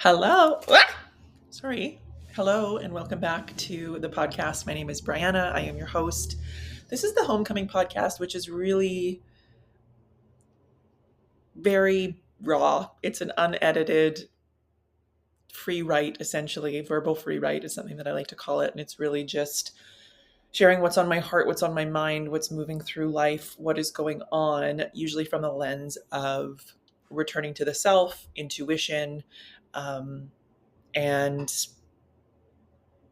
Hello. Ah! Sorry. Hello, and welcome back to the podcast. My name is Brianna. I am your host. This is the Homecoming podcast, which is really very raw. It's an unedited free write, essentially. Verbal free write is something that I like to call it. And it's really just sharing what's on my heart, what's on my mind, what's moving through life, what is going on, usually from the lens of returning to the self, intuition, and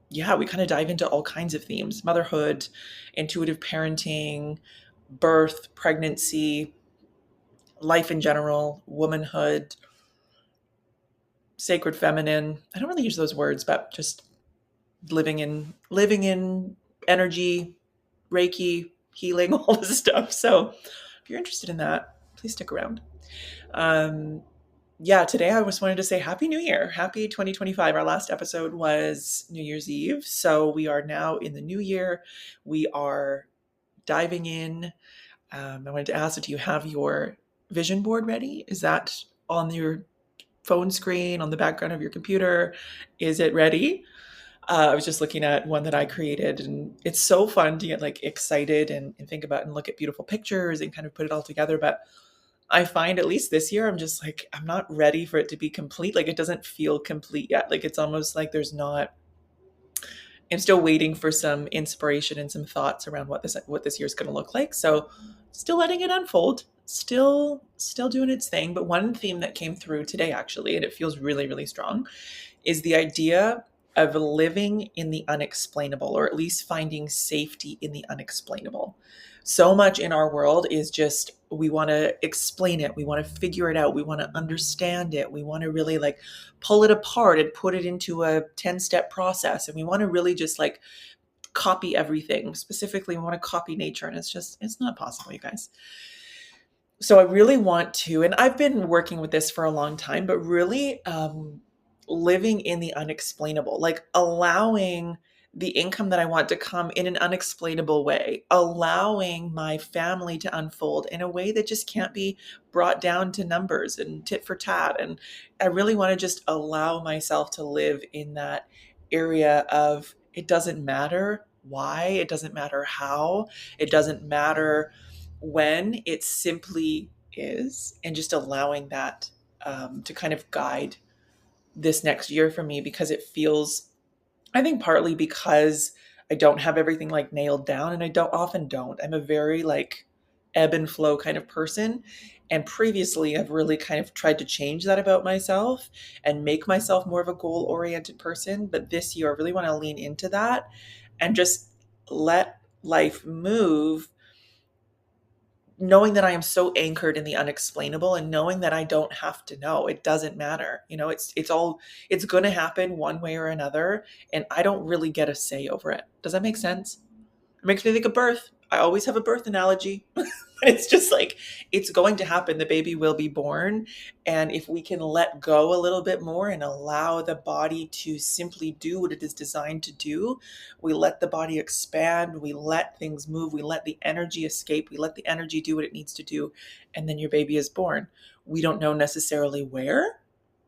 yeah, we kind of dive into all kinds of themes: motherhood, intuitive parenting, birth, pregnancy, life in general, womanhood, sacred feminine. I don't really use those words, but just living in energy, Reiki, healing, all this stuff. So if you're interested in that, please stick around. Um, yeah, today I just wanted to say Happy New Year. Happy 2025. Our last episode was New Year's Eve. So we are now in the new year. We are diving in. I wanted to ask, do you have your vision board ready? Is that on your phone screen, on the background of your computer? Is it ready? I was just looking at one that I created, and it's so fun to get like excited and think about and look at beautiful pictures and kind of put it all together. But I find, at least this year, I'm just like, I'm not ready for it to be complete. Like, it doesn't feel complete yet. Like, it's almost like I'm still waiting for some inspiration and some thoughts around what this year's going to look like. So still letting it unfold, still doing its thing. But one theme that came through today, actually, and it feels really, really strong, is the idea of living in the unexplainable, or at least finding safety in the unexplainable. So much in our world is just, we want to explain it, we want to figure it out, we want to understand it, we want to really like pull it apart and put it into a 10-step process, and we want to really just like copy everything. Specifically, we want to copy nature, and it's not possible, you guys. So I really want to, and I've been working with this for a long time, but really living in the unexplainable, like allowing the income that I want to come in an unexplainable way, allowing my family to unfold in a way that just can't be brought down to numbers and tit for tat. And I really want to just allow myself to live in that area of, it doesn't matter why, it doesn't matter how, it doesn't matter when, it simply is. And just allowing that to kind of guide this next year for me, because it feels, I think partly because I don't have everything like nailed down, and I don't. I'm a very like ebb and flow kind of person. And previously I've really kind of tried to change that about myself and make myself more of a goal oriented person. But this year I really want to lean into that and just let life move, knowing that I am so anchored in the unexplainable, and knowing that I don't have to know. It doesn't matter. It's going to happen one way or another, and I don't really get a say over it. Does that make sense? It makes me think of birth. I always have a birth analogy. It's just like, it's going to happen. The baby will be born. And if we can let go a little bit more and allow the body to simply do what it is designed to do, we let the body expand, we let things move, we let the energy escape, we let the energy do what it needs to do. And then your baby is born. We don't know necessarily where.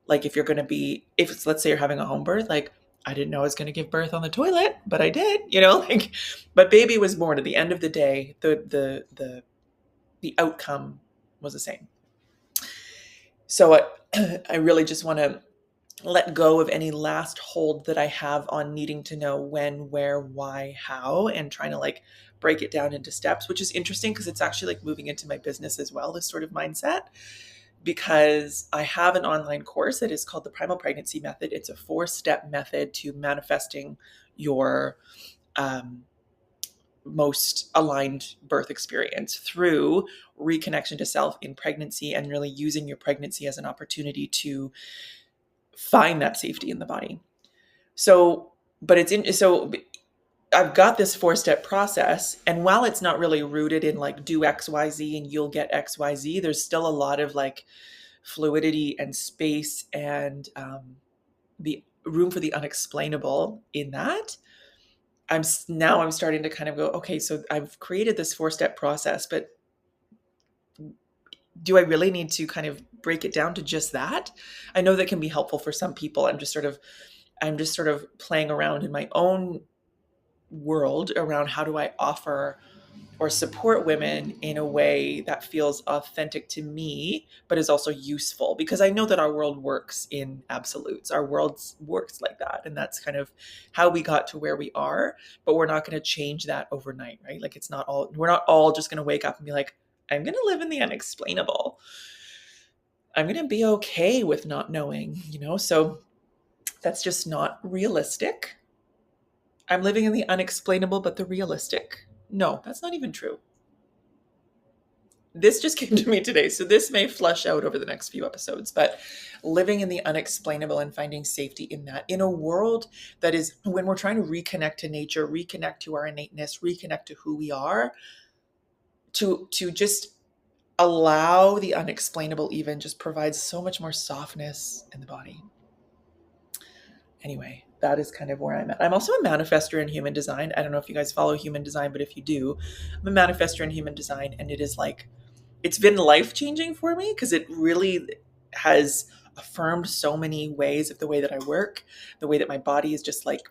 Like, if it's, let's say you're having a home birth, like, I didn't know I was going to give birth on the toilet, but I did, like, but baby was born. At the end of the day, the outcome was the same. So I really just want to let go of any last hold that I have on needing to know when, where, why, how, and trying to like break it down into steps, which is interesting because it's actually like moving into my business as well, this sort of mindset. Because I have an online course that is called the Primal Pregnancy Method. It's a 4-step method to manifesting your most aligned birth experience through reconnection to self in pregnancy, and really using your pregnancy as an opportunity to find that safety in the body. So I've got this 4-step process, and while it's not really rooted in like do XYZ and you'll get XYZ, there's still a lot of like fluidity and space and the room for the unexplainable in that. I'm starting to kind of go, okay, so I've created this 4-step process, but do I really need to kind of break it down to just that? I know that can be helpful for some people. I'm just sort of playing around in my own world around how do I offer or support women in a way that feels authentic to me, but is also useful, because I know that our world works in absolutes. Our world works like that. And that's kind of how we got to where we are, but we're not going to change that overnight, right? Like we're not all just going to wake up and be like, I'm going to live in the unexplainable. I'm going to be okay with not knowing. So that's just not realistic. I'm living in the unexplainable, but the realistic. No, that's not even true. This just came to me today, so this may flush out over the next few episodes, but living in the unexplainable and finding safety in that, in a world that is, when we're trying to reconnect to nature, reconnect to our innateness, reconnect to who we are, to just allow the unexplainable even just provides so much more softness in the body. Anyway, that is kind of where I'm at. I'm also a manifestor in human design. I don't know if you guys follow human design, but if you do, I'm a manifestor in human design, and it is like, it's been life changing for me because it really has affirmed so many ways of the way that I work, the way that my body is just like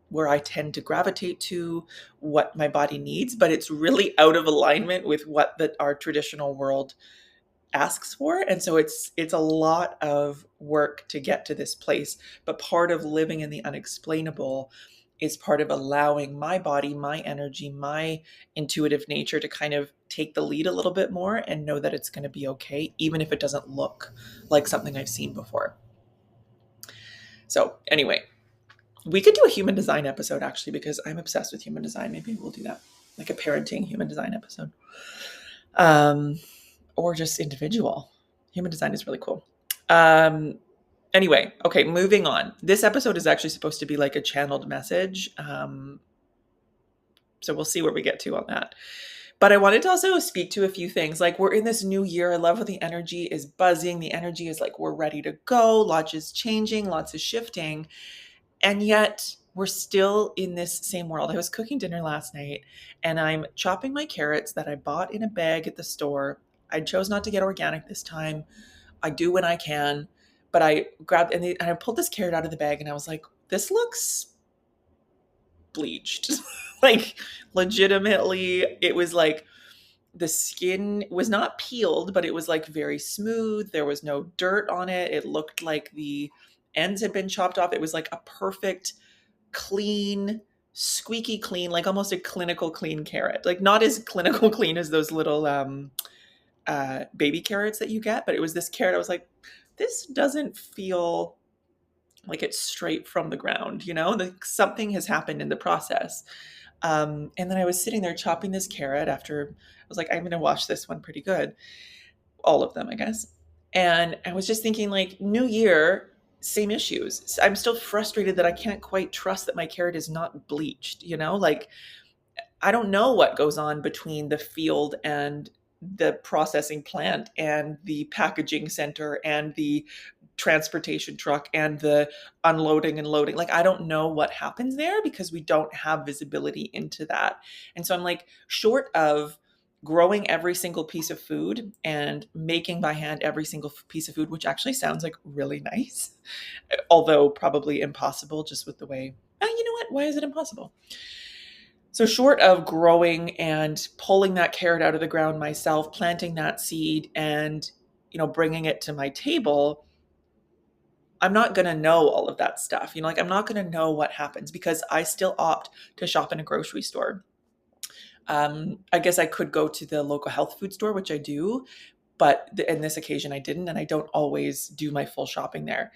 where I tend to gravitate to, what my body needs, but it's really out of alignment with what our traditional world asks for. And so it's a lot of work to get to this place, but part of living in the unexplainable is part of allowing my body, my energy, my intuitive nature to kind of take the lead a little bit more and know that it's going to be okay, even if it doesn't look like something I've seen before. So anyway, we could do a human design episode actually, because I'm obsessed with human design. Maybe we'll do that, like a parenting human design episode. Or just individual. Human design is really cool. Anyway, okay, moving on. This episode is actually supposed to be like a channeled message. So we'll see where we get to on that. But I wanted to also speak to a few things. Like, we're in this new year. I love how the energy is buzzing. The energy is like, we're ready to go. Lots is changing, lots is shifting. And yet we're still in this same world. I was cooking dinner last night and I'm chopping my carrots that I bought in a bag at the store. I chose not to get organic this time. I do when I can, but I grabbed and I pulled this carrot out of the bag and I was like, this looks bleached. Like, legitimately, it was like the skin was not peeled, but it was like very smooth. There was no dirt on it. It looked like the ends had been chopped off. It was like a perfect, clean, squeaky clean, like almost a clinical clean carrot. Like, not as clinical clean as those little baby carrots that you get, but it was this carrot. I was like, this doesn't feel like it's straight from the ground, like something has happened in the process. And then I was sitting there chopping this carrot after I was like, I'm going to wash this one pretty good. All of them, I guess. And I was just thinking, like, new year, same issues. I'm still frustrated that I can't quite trust that my carrot is not bleached, like, I don't know what goes on between the field and the processing plant and the packaging center and the transportation truck and the unloading and loading. Like, I don't know what happens there because we don't have visibility into that. And so I'm like, short of growing every single piece of food and making by hand every single piece of food, which actually sounds like really nice, although probably impossible just with the way, you know what? Why is it impossible? So short of growing and pulling that carrot out of the ground myself, planting that seed and, bringing it to my table, I'm not going to know all of that stuff. Like, I'm not going to know what happens because I still opt to shop in a grocery store. I guess I could go to the local health food store, which I do, but in this occasion I didn't, and I don't always do my full shopping there.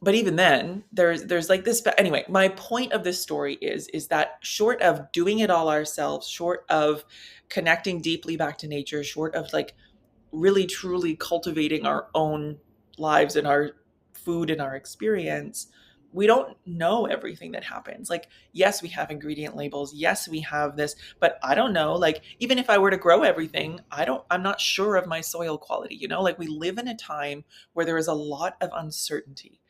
But even then, there's like this. But anyway, my point of this story is that short of doing it all ourselves, short of connecting deeply back to nature, short of like really truly cultivating our own lives and our food and our experience, we don't know everything that happens. Like, yes, we have ingredient labels. Yes, we have this, but I don't know. Like, even if I were to grow everything, I'm not sure of my soil quality, like, we live in a time where there is a lot of uncertainty.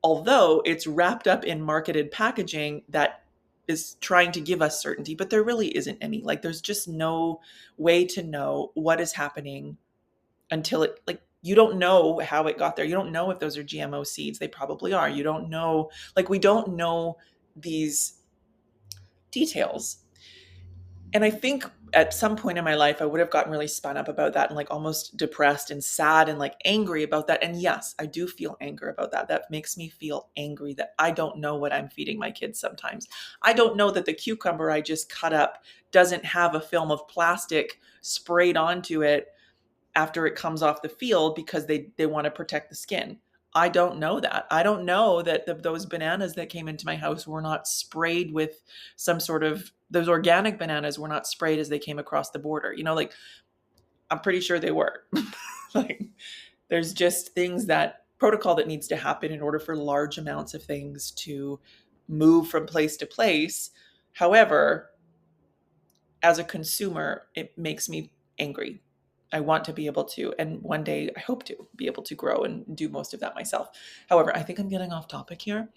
Although it's wrapped up in marketed packaging that is trying to give us certainty, but there really isn't any. Like there's just no way to know what is happening until it, like, you don't know how it got there. You don't know if those are GMO seeds. They probably are. You don't know, like we don't know these details. And I think at some point in my life, I would have gotten really spun up about that and like almost depressed and sad and like angry about that. And yes, I do feel anger about that. That makes me feel angry that I don't know what I'm feeding my kids sometimes. I don't know that the cucumber I just cut up doesn't have a film of plastic sprayed onto it after it comes off the field because they want to protect the skin. I don't know that. I don't know that those bananas that came into my house were not sprayed with some sort of, those organic bananas were not sprayed as they came across the border. You know, like I'm pretty sure they were. Like there's just things, that protocol that needs to happen in order for large amounts of things to move from place to place. However, as a consumer, it makes me angry. I want to be able to, and one day I hope to be able to grow and do most of that myself. However, I think I'm getting off topic here.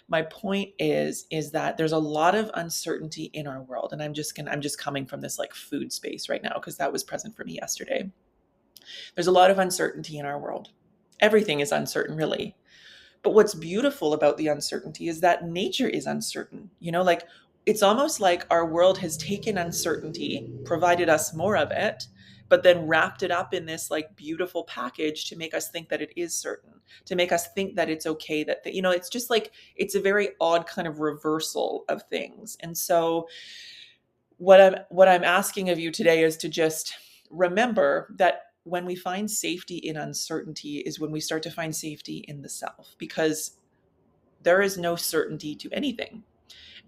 My point is that there's a lot of uncertainty in our world, and I'm just coming from this like food space right now because that was present for me yesterday. There's a lot of uncertainty in our world. Everything is uncertain, really. But what's beautiful about the uncertainty is that nature is uncertain. You know, like it's almost like our world has taken uncertainty, provided us more of it, but then wrapped it up in this like beautiful package to make us think that it is certain, to make us think that it's okay, that you know, it's just like it's a very odd kind of reversal of things. And so what I'm asking of you today is to just remember that when we find safety in uncertainty is when we start to find safety in the self, because there is no certainty to anything.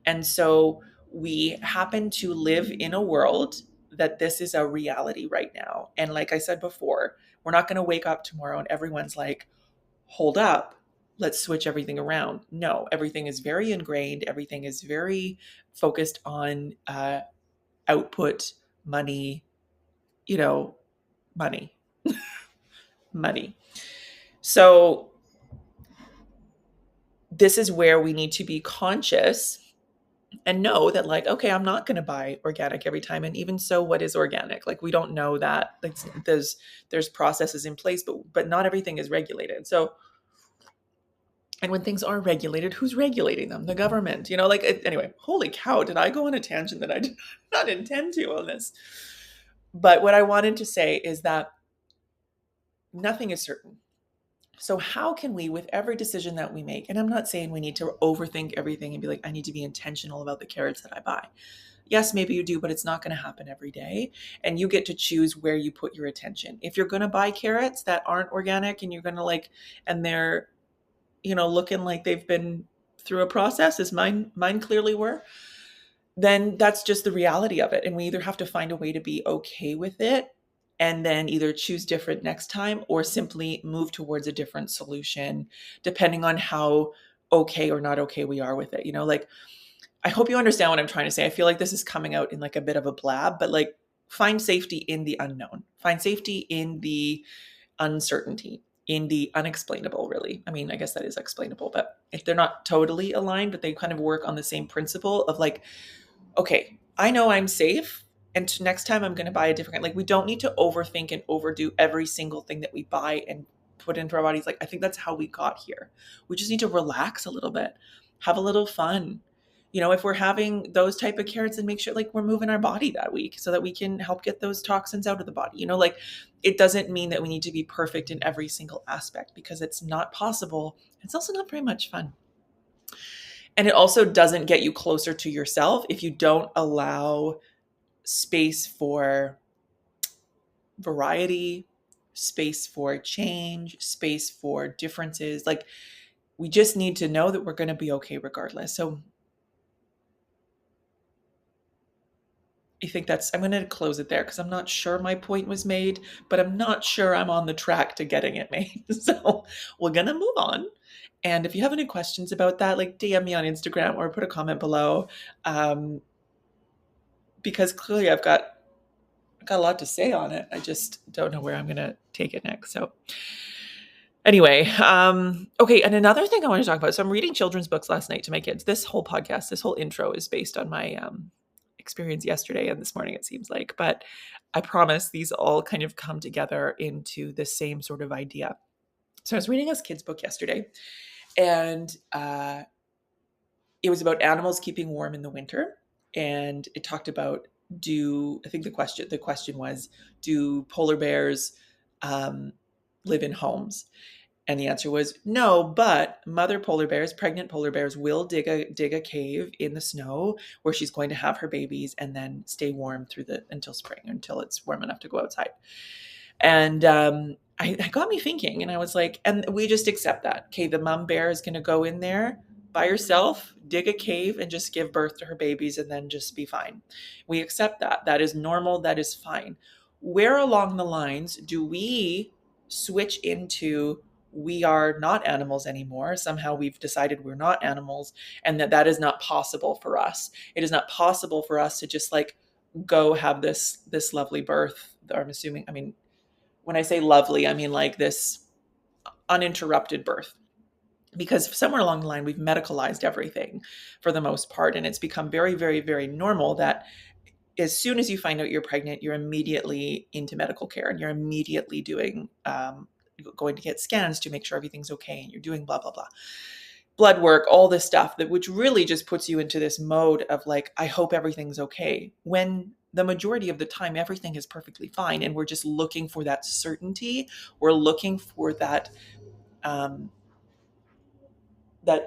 And so we happen to live in a world that this is a reality right now. And like I said before, we're not going to wake up tomorrow and everyone's like, hold up, let's switch everything around. No, everything is very ingrained. Everything is very focused on output, money, you know, money, money. So this is where we need to be conscious and know that, like, okay, I'm not going to buy organic every time. And even so, what is organic? Like, we don't know that. Like, there's processes in place, but not everything is regulated. So, and when things are regulated, who's regulating them? The government. You know, like anyway. Holy cow! Did I go on a tangent that I did not intend to on this? But what I wanted to say is that nothing is certain. So, how can we, with every decision that we make, and I'm not saying we need to overthink everything and be like, I need to be intentional about the carrots that I buy. Yes, maybe you do, but it's not going to happen every day. And you get to choose where you put your attention. If you're going to buy carrots that aren't organic and you're going to like, and they're, you know, looking like they've been through a process, as mine clearly were, then that's just the reality of it. And we either have to find a way to be okay with it and then either choose different next time or simply move towards a different solution, depending on how okay or not okay we are with it. You know, like, I hope you understand what I'm trying to say. I feel like this is coming out in like a bit of a blab, but like, find safety in the unknown, find safety in the uncertainty, in the unexplainable, really. I mean, I guess that is explainable, but if they're not totally aligned, but they kind of work on the same principle of like, okay, I know I'm safe. And next time I'm going to buy a different, like, we don't need to overthink and overdo every single thing that we buy and put into our bodies. Like, I think that's how we got here. We just need to relax a little bit, have a little fun. You know, if we're having those type of carrots, and make sure like we're moving our body that week so that we can help get those toxins out of the body. You know, like, it doesn't mean that we need to be perfect in every single aspect, because it's not possible. It's also not very much fun. And it also doesn't get you closer to yourself if you don't allow space for variety, space for change, space for differences. Like, we just need to know that we're going to be okay regardless. So I think I'm going to close it there because I'm not sure my point was made, but I'm not sure I'm on the track to getting it made. So we're going to move on. And if you have any questions about that, like, DM me on Instagram or put a comment below. Because clearly I've got a lot to say on it. I just don't know where I'm going to take it next. So Anyway, okay, and another thing I want to talk about. So I'm reading children's books last night to my kids. This whole podcast, this whole intro is based on my experience yesterday and this morning, it seems like. But I promise these all kind of come together into the same sort of idea. So I was reading this kid's book yesterday, and it was about animals keeping warm in the winter, and it talked about I think the question was, do polar bears um, live in homes? And the answer was no, but mother polar bears, pregnant polar bears, will dig a cave in the snow where she's going to have her babies and then stay warm until spring, until it's warm enough to go outside. And I got me thinking, and I was like, and we just accept that. Okay, the mom bear is going to go in there by herself, dig a cave, and just give birth to her babies and then just be fine. We accept that. That is normal. That is fine. Where along the lines do we switch into we are not animals anymore? Somehow we've decided we're not animals, and that is not possible for us. It is not possible for us to just like go have this lovely birth. I'm assuming, I mean, when I say lovely, I mean like this uninterrupted birth. Because somewhere along the line, we've medicalized everything for the most part. And it's become very, very, very normal that as soon as you find out you're pregnant, you're immediately into medical care, and you're immediately going to get scans to make sure everything's okay, and you're doing blah, blah, blah. Blood work, all this stuff, which really just puts you into this mode of like, I hope everything's okay, when the majority of the time everything is perfectly fine, and we're just looking for that certainty. We're looking for that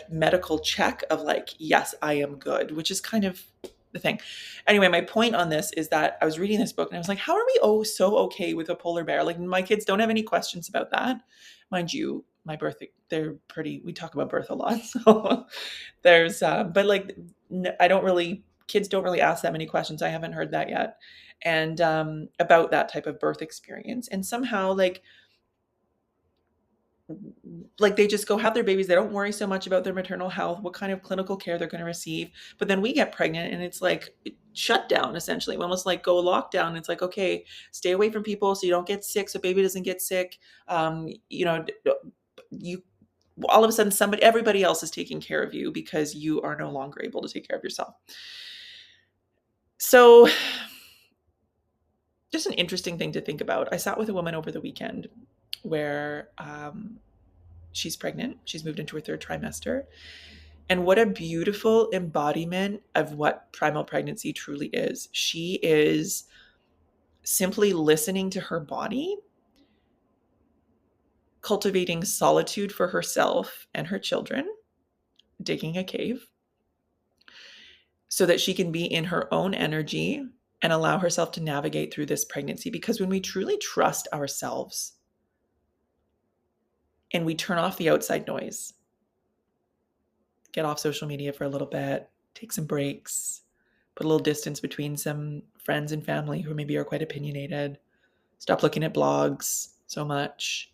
medical check of like, yes, I am good, which is kind of the thing. Anyway, my point on this is that I was reading this book and I was like, how are we so okay with a polar bear? Like, my kids don't have any questions about that. Mind you, my birth, we talk about birth a lot. So there's, but like, kids don't really ask that many questions. I haven't heard that yet. And about that type of birth experience. And somehow like they just go have their babies. They don't worry so much about their maternal health, what kind of clinical care they're going to receive. But then we get pregnant and it's like shut down, essentially. We almost like go lockdown. It's like, okay, stay away from people so you don't get sick, so baby doesn't get sick. You all of a sudden everybody else is taking care of you because you are no longer able to take care of yourself. So just an interesting thing to think about. I sat with a woman over the weekend where she's pregnant. She's moved into her third trimester. And what a beautiful embodiment of what primal pregnancy truly is. She is simply listening to her body, cultivating solitude for herself and her children, digging a cave, so that she can be in her own energy and allow herself to navigate through this pregnancy. Because when we truly trust ourselves and we turn off the outside noise, get off social media for a little bit, take some breaks, put a little distance between some friends and family who maybe are quite opinionated, stop looking at blogs so much,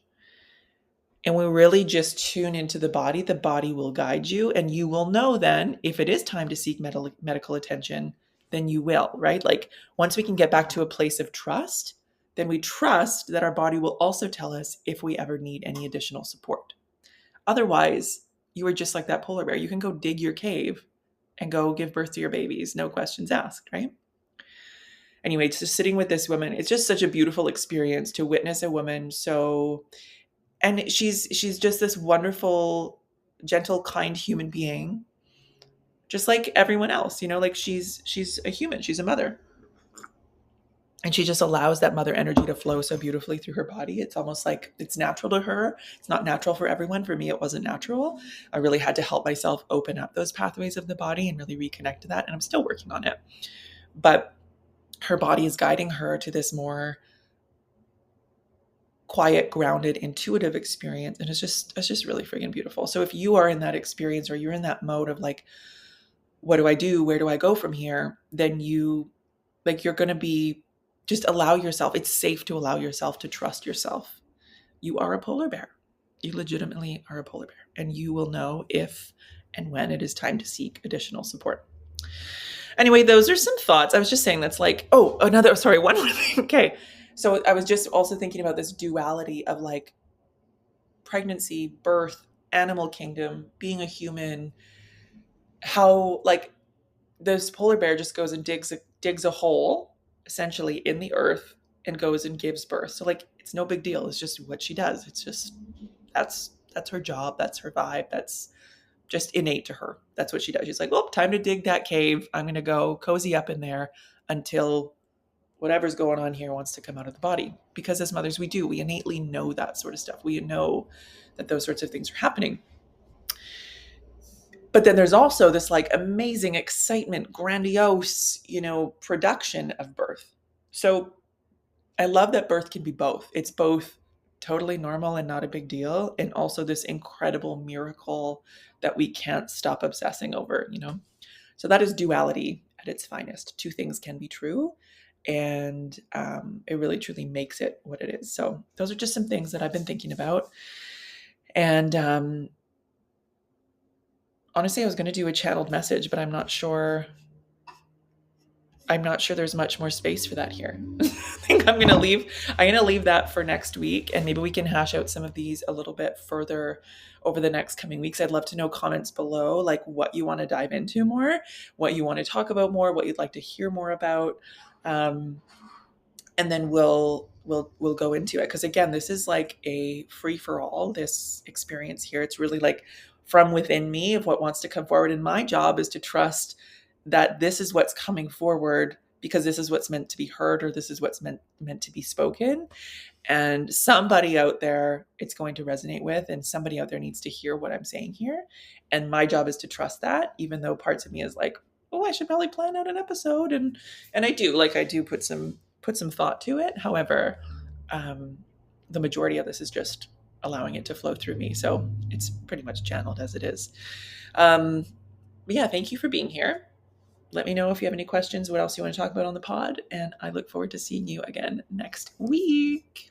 and we really just tune into the body will guide you, and you will know then if it is time to seek medical attention, then you will, right? Like once we can get back to a place of trust, then we trust that our body will also tell us if we ever need any additional support. Otherwise, you are just like that polar bear. You can go dig your cave and go give birth to your babies, no questions asked, right? Anyway, just sitting with this woman, it's just such a beautiful experience to witness a woman and she's just this wonderful, gentle, kind human being, just like everyone else, like she's a human, she's a mother. And she just allows that mother energy to flow so beautifully through her body. It's almost like it's natural to her. It's not natural for everyone. For me, it wasn't natural. I really had to help myself open up those pathways of the body and really reconnect to that. And I'm still working on it. But her body is guiding her to this more quiet, grounded, intuitive experience. And it's just really freaking beautiful. So if you are in that experience, or you're in that mode of like, what do I do? Where do I go from here? Then you're going to be, just allow yourself. It's safe to allow yourself to trust yourself. You are a polar bear. You legitimately are a polar bear. And you will know if and when it is time to seek additional support. Anyway, those are some thoughts. I was just saying that's like, one more thing. Okay. So I was just also thinking about this duality of like pregnancy, birth, animal kingdom, being a human, how like this polar bear just goes and digs a hole essentially in the earth and goes and gives birth. So like it's no big deal. It's just what she does. It's just that's her job. That's her vibe. That's just innate to her. That's what she does. She's like, well, time to dig that cave. I'm going to go cozy up in there until whatever's going on here wants to come out of the body. Because as mothers, we do. We innately know that sort of stuff. We know that those sorts of things are happening. But then there's also this like amazing excitement, grandiose, production of birth. So I love that birth can be both. It's both totally normal and not a big deal, and also this incredible miracle that we can't stop obsessing over. So that is duality at its finest. Two things can be true, and it really truly makes it what it is. So those are just some things that I've been thinking about. And honestly, I was going to do a channeled message, but I'm not sure there's much more space for that here. I think I'm going to leave that for next week, and maybe we can hash out some of these a little bit further over the next coming weeks. I'd love to know comments below, like what you want to dive into more, what you want to talk about more, what you'd like to hear more about. And then we'll go into it. Because again, this is like a free for all, this experience here. It's really like from within me of what wants to come forward. And my job is to trust that this is what's coming forward because this is what's meant to be heard, or this is what's meant to be spoken. And somebody out there it's going to resonate with, and somebody out there needs to hear what I'm saying here. And my job is to trust that, even though parts of me is like, oh, I should probably plan out an episode. And I do put some thought to it. However, the majority of this is just allowing it to flow through me. So it's pretty much channeled as it is. But yeah, thank you for being here. Let me know if you have any questions, what else you want to talk about on the pod. And I look forward to seeing you again next week.